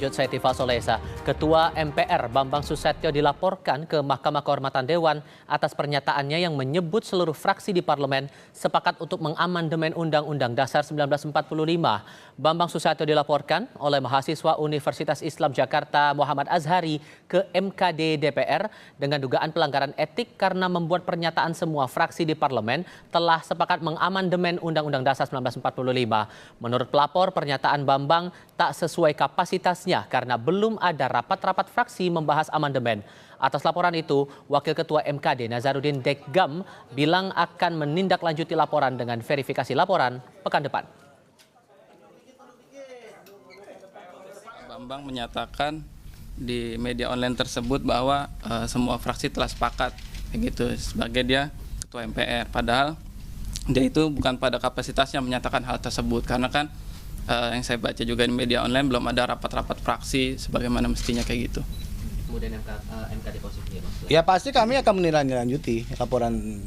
lanjut saya Tifa Solesa. Ketua MPR Bambang Susatyo dilaporkan ke Mahkamah Kehormatan Dewan atas pernyataannya yang menyebut seluruh fraksi di parlemen sepakat untuk mengamandemen Undang-Undang Dasar 1945. Bambang Susatyo dilaporkan oleh mahasiswa Universitas Islam Jakarta Muhammad Azhari ke MKD DPR dengan dugaan pelanggaran etik karena membuat pernyataan semua fraksi di parlemen telah sepakat mengamandemen Undang-Undang Dasar 1945. Menurut pelapor, pernyataan Bambang tak sesuai kapasitasnya karena belum ada rapat-rapat fraksi membahas amandemen. Atas laporan itu, Wakil Ketua MKD Nazarudin Dekgam bilang akan menindaklanjuti laporan dengan verifikasi laporan pekan depan. Bambang menyatakan di media online tersebut bahwa semua fraksi telah sepakat begitu sebagai dia Ketua MPR. Padahal dia itu bukan pada kapasitasnya menyatakan hal tersebut karena kan yang saya baca juga di media online belum ada rapat-rapat fraksi sebagaimana mestinya kayak gitu. Kemudian MKD positif ya pasti kami akan menindaklanjuti laporan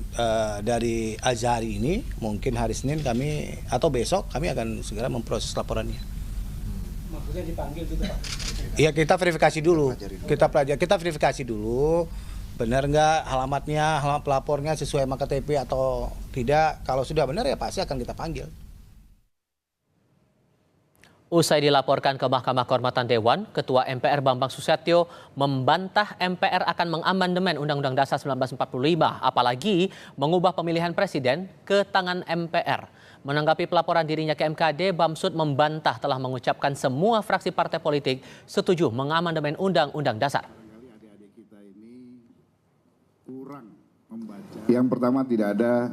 dari Azhari ini. Mungkin hari Senin kami atau besok kami akan segera memproses laporannya. Maksudnya dipanggil gitu Pak? Iya, kita verifikasi dulu. Kita verifikasi dulu. Benar nggak alamatnya, alamat pelapornya sesuai sama KTP atau tidak. Kalau sudah benar ya pasti akan kita panggil. Usai dilaporkan ke Mahkamah Kehormatan Dewan, Ketua MPR Bambang Susatyo membantah MPR akan mengamandemen Undang-Undang Dasar 1945, apalagi mengubah pemilihan presiden ke tangan MPR. Menanggapi pelaporan dirinya ke MKD, Bamsud membantah telah mengucapkan semua fraksi partai politik setuju mengamandemen Undang-Undang Dasar. Yang pertama, tidak ada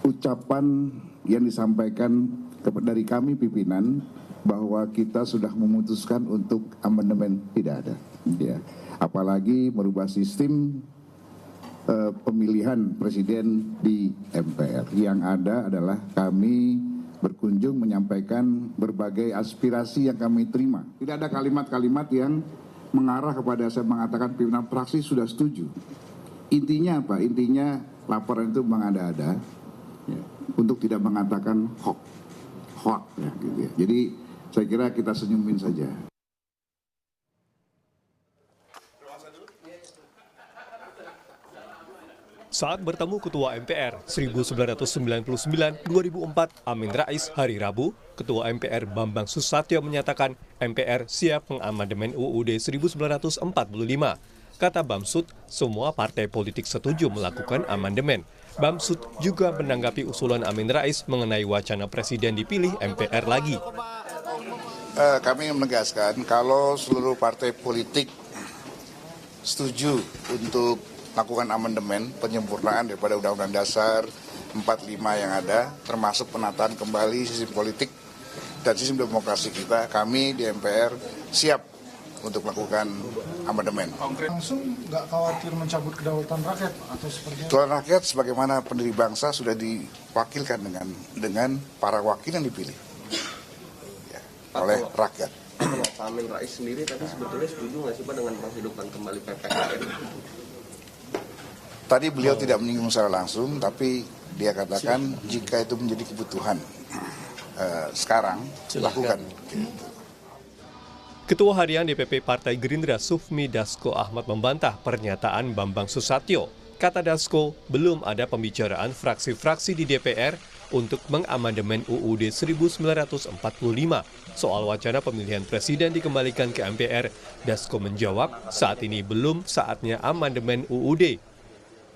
ucapan yang disampaikan dari kami pimpinan bahwa kita sudah memutuskan untuk amandemen, tidak ada. Ya. Apalagi merubah sistem pemilihan presiden di MPR. Yang ada adalah kami berkunjung menyampaikan berbagai aspirasi yang kami terima. Tidak ada kalimat-kalimat yang mengarah kepada saya mengatakan pimpinan fraksi sudah setuju. Intinya apa? Intinya laporan itu mengada-ada ya, untuk tidak mengatakan hoax ya, gitu ya. Jadi saya kira kita senyumin saja. Saat bertemu Ketua MPR 1999-2004 Amin Rais hari Rabu, Ketua MPR Bambang Susatyo menyatakan MPR siap mengamandemen UUD 1945. Kata Bamsud, semua partai politik setuju melakukan amandemen. Bamsud juga menanggapi usulan Amin Rais mengenai wacana presiden dipilih MPR lagi. Kami menegaskan kalau seluruh partai politik setuju untuk melakukan amandemen penyempurnaan daripada Undang-Undang Dasar 45 yang ada, termasuk penataan kembali sistem politik dan sistem demokrasi kita, kami di MPR siap untuk melakukan amandemen. Langsung nggak khawatir mencabut kedaulatan rakyat atau seperti apa? Kedaulatan rakyat sebagaimana pendiri bangsa sudah diwakilkan dengan para wakil yang dipilih ya, oleh rakyat. Pak Amin Rais sendiri tadi sebetulnya setuju nggak sih Pak dengan menghidupkan kembali PPKM? Tadi beliau tidak menyinggung secara langsung, tapi dia katakan jika itu menjadi kebutuhan sekarang, lakukan. Ketua Harian DPP Partai Gerindra Sufmi Dasko Ahmad membantah pernyataan Bambang Susatyo. Kata Dasko, belum ada pembicaraan fraksi-fraksi di DPR untuk mengamandemen UUD 1945. Soal wacana pemilihan presiden dikembalikan ke MPR, Dasko menjawab saat ini belum saatnya amandemen UUD.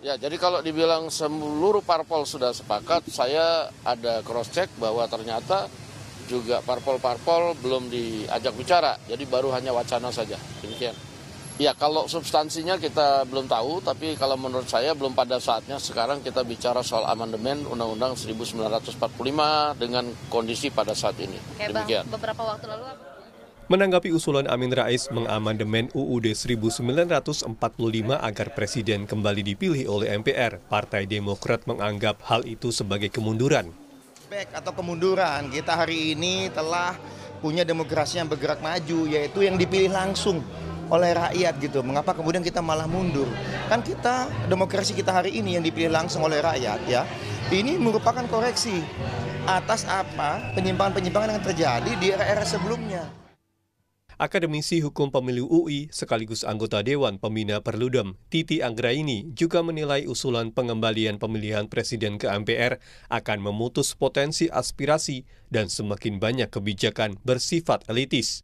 Ya, jadi kalau dibilang seluruh parpol sudah sepakat, saya ada cross-check bahwa ternyata juga parpol-parpol belum diajak bicara, jadi baru hanya wacana saja, demikian. Ya, kalau substansinya kita belum tahu, tapi kalau menurut saya belum pada saatnya sekarang kita bicara soal amandemen Undang-Undang 1945 dengan kondisi pada saat ini. Demikian. Beberapa waktu lalu Menanggapi usulan Amin Rais mengamandemen UUD 1945 agar presiden kembali dipilih oleh MPR, Partai Demokrat menganggap hal itu sebagai kemunduran. Atau kemunduran, kita hari ini telah punya demokrasi yang bergerak maju, yaitu yang dipilih langsung oleh rakyat gitu. Mengapa kemudian kita malah mundur? Kan kita, demokrasi kita hari ini yang dipilih langsung oleh rakyat ya, ini merupakan koreksi atas apa penyimpangan-penyimpangan yang terjadi di era-era sebelumnya. Akademisi Hukum Pemilu UI sekaligus anggota Dewan Pembina Perludem, Titi Anggraini, juga menilai usulan pengembalian pemilihan presiden ke MPR akan memutus potensi aspirasi dan semakin banyak kebijakan bersifat elitis.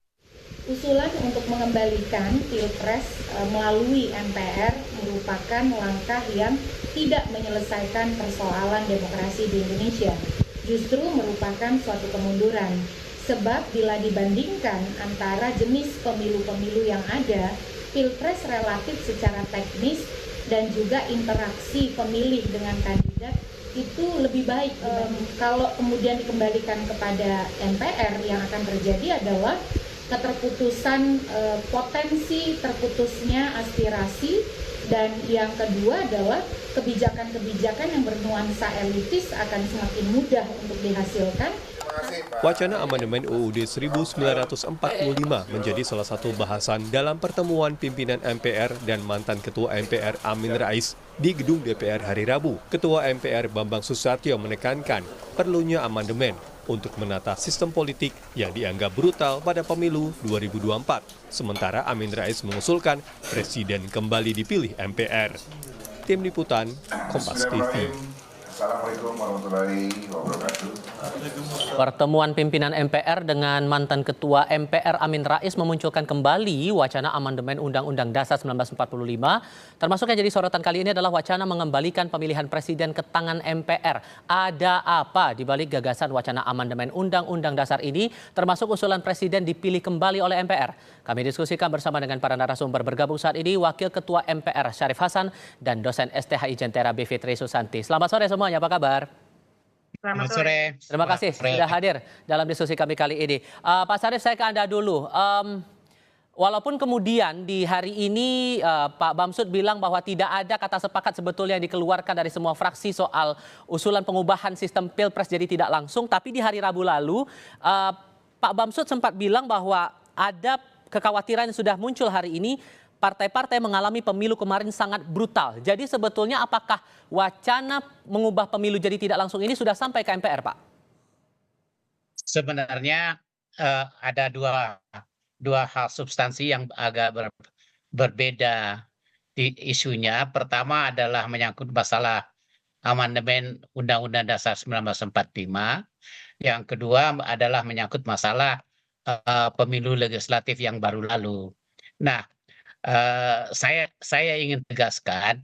Usulan untuk mengembalikan Pilpres melalui MPR merupakan langkah yang tidak menyelesaikan persoalan demokrasi di Indonesia. Justru merupakan suatu kemunduran. Sebab bila dibandingkan antara jenis pemilu-pemilu yang ada, Pilpres relatif secara teknis dan juga interaksi pemilih dengan kandidat itu lebih baik. Kalau kemudian dikembalikan kepada MPR, yang akan terjadi adalah keterputusan potensi terputusnya aspirasi, dan yang kedua adalah kebijakan-kebijakan yang bernuansa elitis akan semakin mudah untuk dihasilkan. Wacana amandemen UUD 1945 menjadi salah satu bahasan dalam pertemuan pimpinan MPR dan mantan Ketua MPR Amin Rais di gedung DPR hari Rabu. Ketua MPR Bambang Susatyo menekankan perlunya amandemen untuk menata sistem politik yang dianggap brutal pada pemilu 2024. Sementara Amin Rais mengusulkan presiden kembali dipilih MPR. Tim Liputan, Kompas TV. Assalamualaikum warahmatullahi wabarakatuh. Pertemuan pimpinan MPR dengan mantan Ketua MPR Amin Rais memunculkan kembali wacana amandemen Undang-Undang Dasar 1945. Termasuk yang jadi sorotan kali ini adalah wacana mengembalikan pemilihan presiden ke tangan MPR. Ada apa di balik gagasan wacana amandemen Undang-Undang Dasar ini, termasuk usulan presiden dipilih kembali oleh MPR? Kami diskusikan bersama dengan para narasumber. Bergabung saat ini Wakil Ketua MPR Syarif Hasan dan dosen STHI Jentera Bivitri Susanti. Selamat sore semuanya, apa kabar? Selamat sore. Terima kasih sudah hadir dalam diskusi kami kali ini. Pak Syarif, saya ke Anda dulu. Walaupun kemudian di hari ini Pak Bamsud bilang bahwa tidak ada kata sepakat sebetulnya yang dikeluarkan dari semua fraksi soal usulan pengubahan sistem Pilpres jadi tidak langsung, tapi di hari Rabu lalu Pak Bamsud sempat bilang bahwa ada kekhawatiran yang sudah muncul hari ini, partai-partai mengalami pemilu kemarin sangat brutal. Jadi sebetulnya apakah wacana mengubah pemilu jadi tidak langsung ini sudah sampai ke MPR, Pak? Sebenarnya ada dua hal substansi yang agak berbeda di isunya. Pertama adalah menyangkut masalah amandemen Undang-Undang Dasar 1945. Yang kedua adalah menyangkut masalah pemilu legislatif yang baru lalu. Nah, saya ingin tegaskan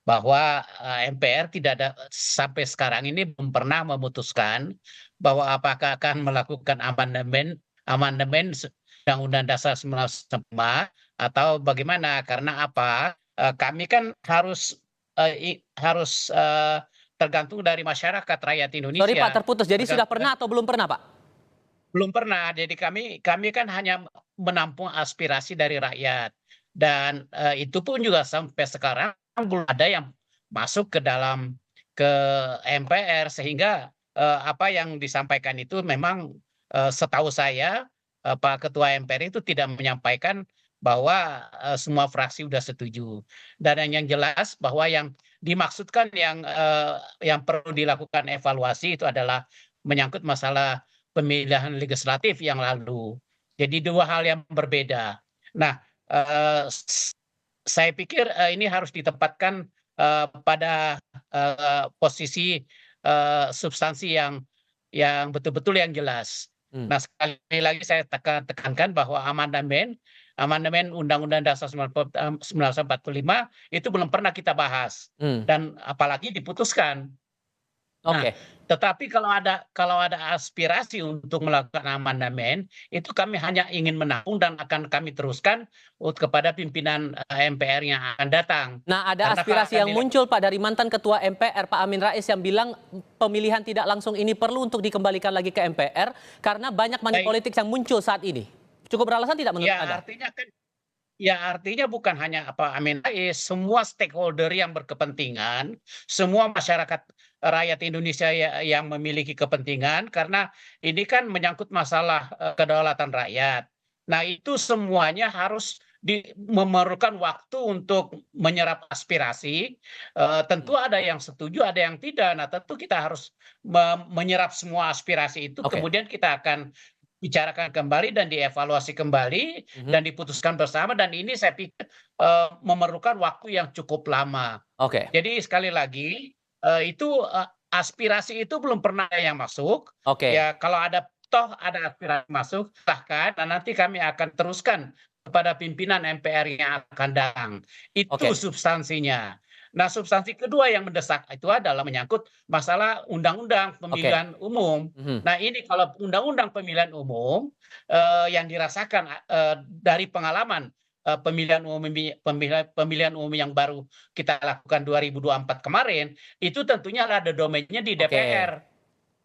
bahwa MPR tidak ada sampai sekarang ini belum pernah memutuskan bahwa apakah akan melakukan amandemen Undang-Undang Dasar 1945 atau bagaimana. Karena apa? Kami kan harus tergantung dari masyarakat rakyat Indonesia. Sorry Pak, terputus. Jadi sudah pernah atau belum pernah, Pak? Belum pernah. Jadi kami kan hanya menampung aspirasi dari rakyat. Dan itu pun juga sampai sekarang belum ada yang masuk ke MPR, sehingga apa yang disampaikan itu memang setahu saya Pak Ketua MPR itu tidak menyampaikan bahwa semua fraksi sudah setuju. Dan yang jelas bahwa yang dimaksudkan yang perlu dilakukan evaluasi itu adalah menyangkut masalah pemilihan legislatif yang lalu. Jadi dua hal yang berbeda. Nah, saya pikir ini harus ditempatkan pada posisi substansi yang betul-betul yang jelas. Nah, sekali lagi saya tekankan bahwa amandemen Undang-Undang Dasar 1945 itu belum pernah kita bahas dan apalagi diputuskan. Nah, tetapi kalau ada aspirasi untuk melakukan amandemen, itu kami hanya ingin menampung dan akan kami teruskan kepada pimpinan MPR yang akan datang. Nah, ada aspirasi yang muncul Pak dari mantan Ketua MPR Pak Amin Rais yang bilang pemilihan tidak langsung ini perlu untuk dikembalikan lagi ke MPR karena banyak money politik yang muncul saat ini. Cukup beralasan tidak menurut Anda? Artinya bukan hanya Amin Rais, semua stakeholder yang berkepentingan, semua masyarakat rakyat Indonesia yang memiliki kepentingan, karena ini kan menyangkut masalah kedaulatan rakyat. Nah, itu semuanya harus memerlukan waktu untuk menyerap aspirasi. Tentu ada yang setuju, ada yang tidak. Nah, tentu kita harus menyerap semua aspirasi itu, kemudian kita akan dibicarakan kembali dan dievaluasi kembali dan diputuskan bersama, dan ini saya pikir memerlukan waktu yang cukup lama. Oke. Jadi sekali lagi itu aspirasi itu belum pernah ada yang masuk. Oke. Ya kalau ada ada aspirasi masuk, bahkan nanti kami akan teruskan kepada pimpinan MPR yang akan datang. Itu Oke. substansinya. Nah, substansi kedua yang mendesak itu adalah menyangkut masalah undang-undang pemilihan umum. Nah, ini kalau undang-undang pemilihan umum yang dirasakan dari pengalaman pemilihan umum yang baru kita lakukan 2024 kemarin, itu tentunya ada domainnya di DPR.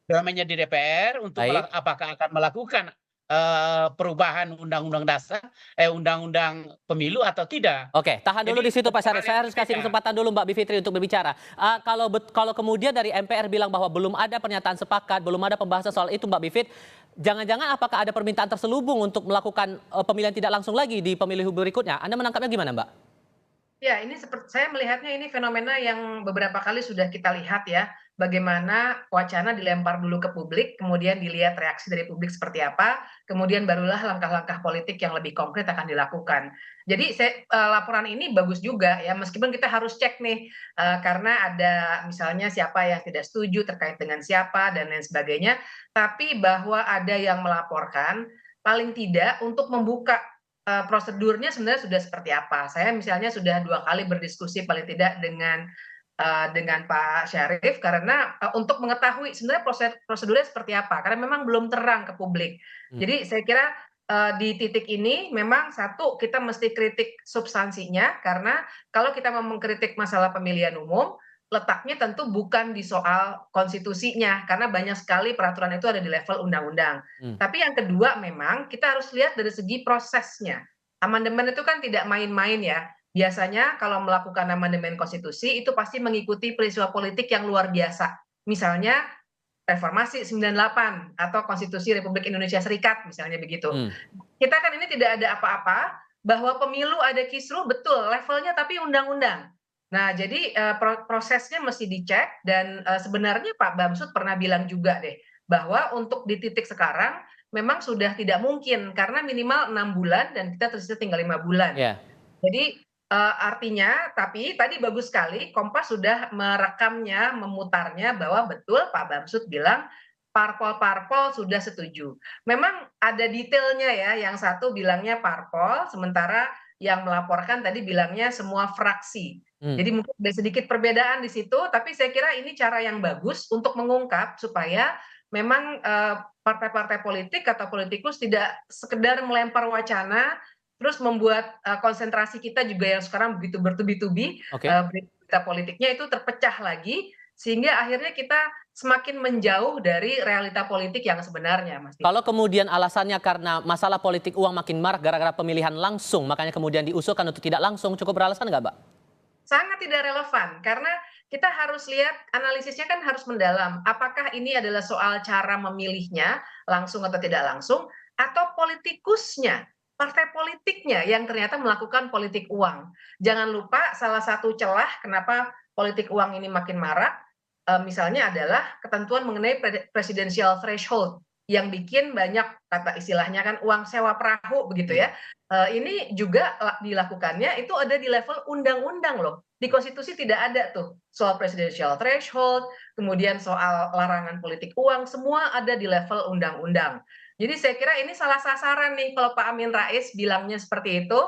Domainnya di DPR untuk apakah akan melakukan perubahan undang-undang dasar, undang-undang pemilu atau tidak. Oke, tahan dulu Jadi, di situ Pak Syarif. Saya harus kasih beda. kesempatan dulu Mbak Bivitri untuk berbicara. Kalau kemudian dari MPR bilang bahwa belum ada pernyataan sepakat, belum ada pembahasan soal itu Mbak Bivit, jangan-jangan apakah ada permintaan terselubung untuk melakukan pemilihan tidak langsung lagi di pemilu berikutnya? Anda menangkapnya gimana Mbak? Ya, ini saya melihatnya ini fenomena yang beberapa kali sudah kita lihat ya, bagaimana wacana dilempar dulu ke publik, kemudian dilihat reaksi dari publik seperti apa, kemudian barulah langkah-langkah politik yang lebih konkret akan dilakukan. Jadi laporan ini bagus juga ya, meskipun kita harus cek nih, karena ada misalnya siapa yang tidak setuju terkait dengan siapa dan lain sebagainya, tapi bahwa ada yang melaporkan, paling tidak untuk membuka prosedurnya sebenarnya sudah seperti apa. Saya misalnya sudah 2 kali berdiskusi paling tidak dengan Pak Syarif karena untuk mengetahui sebenarnya prosedurnya seperti apa, karena memang belum terang ke publik. Jadi saya kira di titik ini memang satu kita mesti kritik substansinya, karena kalau kita mau mengkritik masalah pemilihan umum, letaknya tentu bukan di soal konstitusinya, karena banyak sekali peraturan itu ada di level undang-undang. Tapi yang kedua memang kita harus lihat dari segi prosesnya. Amandemen itu kan tidak main-main ya. Biasanya kalau melakukan amandemen konstitusi itu pasti mengikuti peristiwa politik yang luar biasa. Misalnya Reformasi 98 atau Konstitusi Republik Indonesia Serikat misalnya begitu. Kita kan ini tidak ada apa-apa, bahwa pemilu ada kisruh betul levelnya tapi undang-undang. Nah, jadi prosesnya mesti dicek dan sebenarnya Pak Bamsud pernah bilang juga deh bahwa untuk di titik sekarang memang sudah tidak mungkin karena minimal 6 bulan dan kita tersisa tinggal 5 bulan. Jadi artinya, tapi tadi bagus sekali Kompas sudah merekamnya, memutarnya bahwa betul Pak Bamsud bilang parpol-parpol sudah setuju. Memang ada detailnya ya, yang satu bilangnya parpol, sementara yang melaporkan tadi bilangnya semua fraksi. Jadi mungkin ada sedikit perbedaan di situ, tapi saya kira ini cara yang bagus untuk mengungkap supaya memang partai-partai politik atau politikus tidak sekedar melempar wacana, terus membuat konsentrasi kita juga yang sekarang begitu bertubi-tubi, berita politiknya itu terpecah lagi, sehingga akhirnya kita semakin menjauh dari realita politik yang sebenarnya, Mas. Kalau kemudian alasannya karena masalah politik uang makin marak gara-gara pemilihan langsung, makanya kemudian diusulkan untuk tidak langsung, cukup beralasan nggak, Mbak? Sangat tidak relevan, karena kita harus lihat analisisnya kan harus mendalam. Apakah ini adalah soal cara memilihnya, langsung atau tidak langsung, atau politikusnya, partai politiknya yang ternyata melakukan politik uang. Jangan lupa salah satu celah kenapa politik uang ini makin marak, misalnya adalah ketentuan mengenai presidential threshold yang bikin banyak kata istilahnya kan uang sewa perahu begitu ya. Ini juga dilakukannya itu ada di level undang-undang loh. Di konstitusi tidak ada tuh soal presidential threshold, kemudian soal larangan politik uang, semua ada di level undang-undang. Jadi saya kira ini salah sasaran nih kalau Pak Amin Rais bilangnya seperti itu,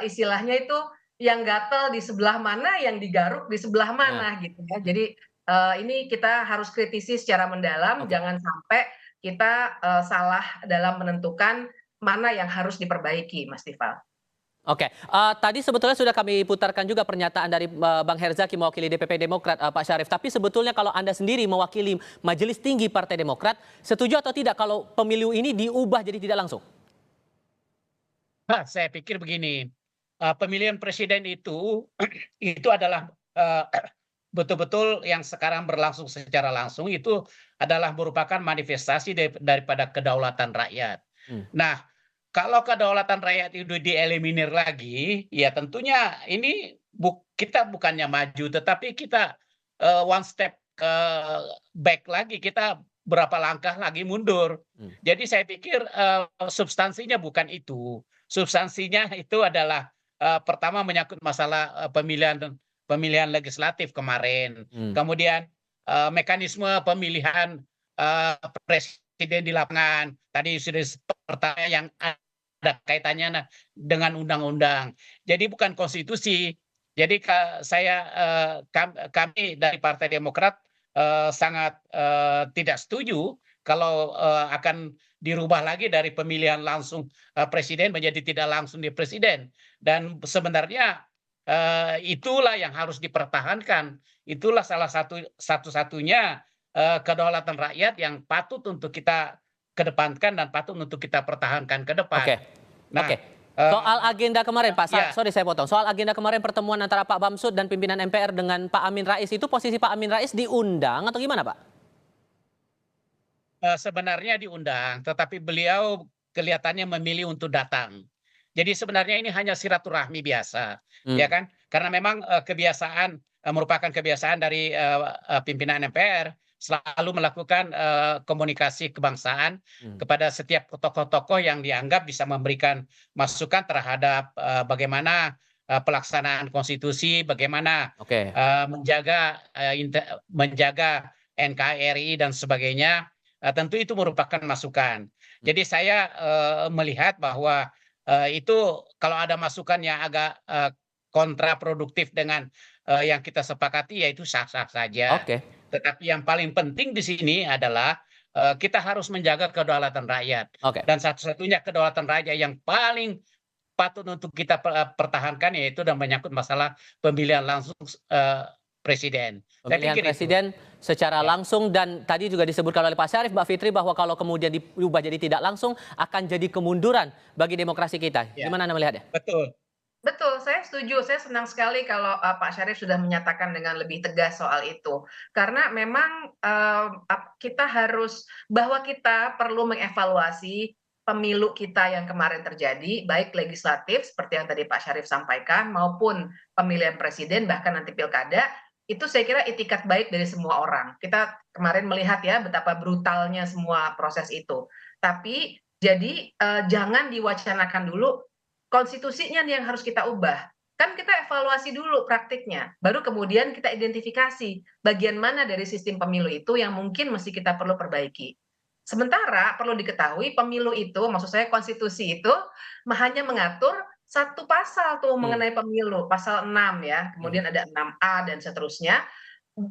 istilahnya itu yang gatel di sebelah mana, yang digaruk di sebelah mana gitu ya. Jadi ini kita harus kritisi secara mendalam, jangan sampai kita salah dalam menentukan mana yang harus diperbaiki, Mas Tifal. Oke, tadi sebetulnya sudah kami putarkan juga pernyataan dari Bang Herzaki mewakili DPP Demokrat, Pak Syarif. Tapi sebetulnya kalau Anda sendiri mewakili Majelis Tinggi Partai Demokrat, setuju atau tidak kalau pemilu ini diubah jadi tidak langsung? Saya pikir begini, pemilihan presiden itu adalah betul-betul yang sekarang berlangsung secara langsung itu adalah merupakan manifestasi daripada kedaulatan rakyat. Nah, kalau kedaulatan rakyat itu dieliminir lagi, ya tentunya ini kita bukannya maju, tetapi kita one step back lagi, kita berapa langkah lagi mundur. Jadi saya pikir substansinya bukan itu. Substansinya itu adalah pertama menyangkut masalah pemilihan legislatif kemarin. Kemudian mekanisme pemilihan presiden di lapangan. Tadi sudah pertanyaan yang ada kaitannya dengan undang-undang. Jadi bukan konstitusi. Jadi kami dari Partai Demokrat sangat tidak setuju kalau akan dirubah lagi dari pemilihan langsung presiden menjadi tidak langsung di presiden. Dan sebenarnya itulah yang harus dipertahankan. Itulah salah satu-satunya kedaulatan rakyat yang patut untuk kita kedepankan dan patut untuk kita pertahankan ke depan. Soal agenda kemarin, Pak, sorry saya potong. Soal agenda kemarin pertemuan antara Pak Bamsud dan pimpinan MPR dengan Pak Amin Rais, itu posisi Pak Amin Rais diundang atau gimana, Pak? Sebenarnya diundang, tetapi beliau kelihatannya memilih untuk datang. Jadi sebenarnya ini hanya silaturahmi biasa, ya kan? Karena memang merupakan kebiasaan dari pimpinan MPR selalu melakukan komunikasi kebangsaan kepada setiap tokoh-tokoh yang dianggap bisa memberikan masukan terhadap bagaimana pelaksanaan konstitusi, bagaimana menjaga NKRI dan sebagainya. Tentu itu merupakan masukan. Jadi saya melihat bahwa itu kalau ada masukan yang agak kontraproduktif dengan yang kita sepakati, yaitu sah-sah saja. Tetapi yang paling penting di sini adalah kita harus menjaga kedaulatan rakyat. Dan satu-satunya kedaulatan rakyat yang paling patut untuk kita pertahankan yaitu dan menyangkut masalah pemilihan langsung presiden. Pemilihan presiden secara langsung, dan tadi juga disebutkan oleh Pak Syarif, Mbak Fitri, bahwa kalau kemudian diubah jadi tidak langsung akan jadi kemunduran bagi demokrasi kita. Gimana Anda melihatnya? Betul, saya setuju. Saya senang sekali kalau Pak Syarif sudah menyatakan dengan lebih tegas soal itu. Karena memang kita perlu mengevaluasi pemilu kita yang kemarin terjadi, baik legislatif seperti yang tadi Pak Syarif sampaikan, maupun pemilihan presiden, bahkan nanti pilkada. Itu saya kira itikat baik dari semua orang. Kita kemarin melihat ya betapa brutalnya semua proses itu. Tapi jadi jangan diwacanakan dulu konstitusinya yang harus kita ubah. Kan kita evaluasi dulu praktiknya, baru kemudian kita identifikasi bagian mana dari sistem pemilu itu yang mungkin mesti kita perlu perbaiki. Sementara perlu diketahui pemilu itu, maksud saya konstitusi itu hanya mengatur satu pasal tuh mengenai pemilu, pasal 6 ya, kemudian ada 6A dan seterusnya,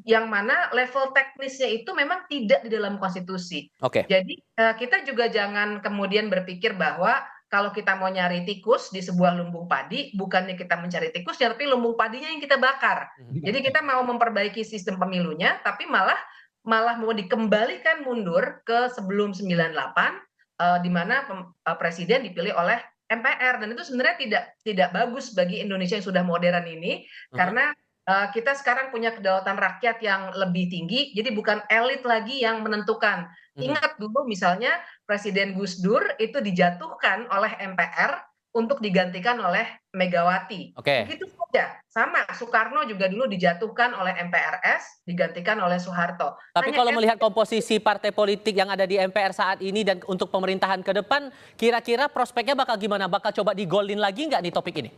yang mana level teknisnya itu memang tidak di dalam konstitusi. Jadi kita juga jangan kemudian berpikir bahwa kalau kita mau nyari tikus di sebuah lumbung padi, bukannya kita mencari tikus, tapi lumbung padinya yang kita bakar. Jadi kita mau memperbaiki sistem pemilunya, tapi malah mau dikembalikan mundur ke sebelum 98, di mana presiden dipilih oleh MPR, dan itu sebenarnya tidak bagus bagi Indonesia yang sudah modern ini, karena kita sekarang punya kedaulatan rakyat yang lebih tinggi, jadi bukan elit lagi yang menentukan. Ingat dulu misalnya Presiden Gus Dur itu dijatuhkan oleh MPR untuk digantikan oleh Megawati. Begitu saja. Sama, Soekarno juga dulu dijatuhkan oleh MPRS, digantikan oleh Soeharto. Tapi kalau melihat komposisi partai politik yang ada di MPR saat ini dan untuk pemerintahan ke depan, kira-kira prospeknya bakal gimana? Bakal coba digoldin lagi nggak nih topik ini?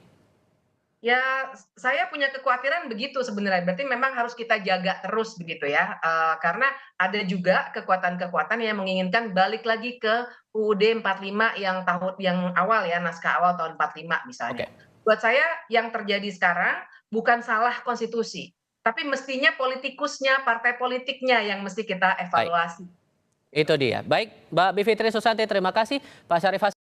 Ya, saya punya kekhawatiran begitu sebenarnya. Berarti memang harus kita jaga terus begitu ya. Karena ada juga kekuatan-kekuatan yang menginginkan balik lagi ke UUD 45 yang awal ya, naskah awal tahun 45 misalnya. Buat saya yang terjadi sekarang bukan salah konstitusi, tapi mestinya politikusnya, partai politiknya yang mesti kita evaluasi. Itu dia. Baik, Mbak Bivitri Susanti, terima kasih. Pak Syarif